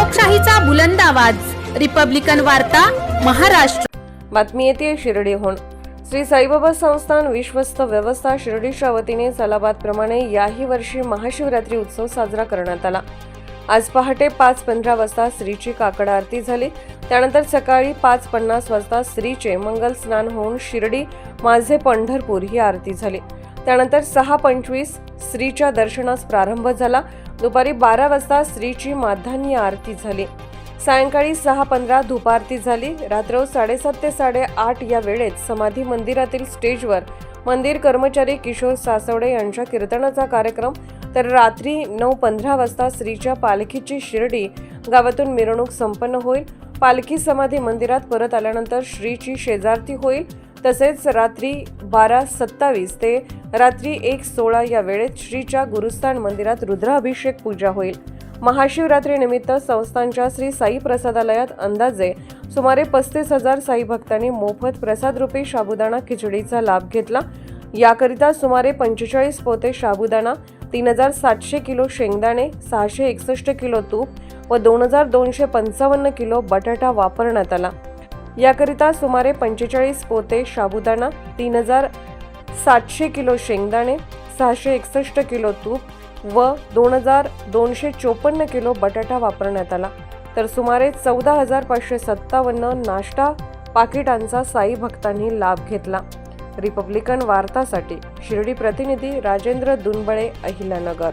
लोकशाहीचा बुलंद आवाज, रिपब्लिकन वार्ता, महाराष्ट्र। बातमी येते शिर्डीहून। श्री साईबाबा संस्थान विश्वस्त व्यवस्था शिर्डीच्या वतीने सालाबादप्रमाणे याही वर्षी महाशिवरात्री उत्सव साजरा करण्यात आला। आज पहाटे 5:15 वाजता श्रीची काकड आरती झाली। त्यानंतर सकाळी 5:50 वाजता श्रीचे मंगल स्नान होऊन शिर्डी माझे पंढरपूर ही आरती झाली। त्यानंतर 6:25 श्रीच्या दर्शनास प्रारंभ झाला। दुपारी 12 वाजता श्रीची माध्यान्ह आरती झाली। सायंकाळी 6:15 धूपारती झाली। रात्र 7:30 ते 8:30 या वेळेत समाधी मंदिरातील स्टेजवर मंदिर कर्मचारी किशोर सासवडे यांच्या कीर्तनाचा कार्यक्रम, तर रात्री 9:15 वाजता श्रीच्या पालखीची शिर्डी गावातून मिरवणूक संपन्न होईल। पालखी समाधी मंदिरात परत आल्यानंतर श्रीची शेजारती होईल। तसेच रात्री 12:27 ते रात्री 1:16 या वेळेत श्रीच्या गुरुस्थान मंदिरात रुद्राभिषेक पूजा होईल। महाशिवरात्रीनिमित्त संस्थानच्या श्री साई प्रसादालयात अंदाजे सुमारे 35,000 साई भक्तांनी मोफत प्रसादरूपी साबुदाणा खिचडीचा लाभ घेतला। याकरिता सुमारे 45 पोते साबुदाणा, 3,700 किलो शेंगदाणे, 661 किलो तूप व 2,255 किलो बटाटा वापरण्यात आला। याकरिता सुमारे 45 पोते साबुदाणा, 3,700 किलो शेंगदाणे, 661 किलो तूप व 2,254 किलो बटाटा वापरण्यात आला। तर सुमारे 14,557 नाश्ता पाकिटांचा साई भक्तांनी लाभ घेतला। रिपब्लिकन वार्तासाठी शिर्डी प्रतिनिधी राजेंद्र दुनबळे, अहिल्यानगर।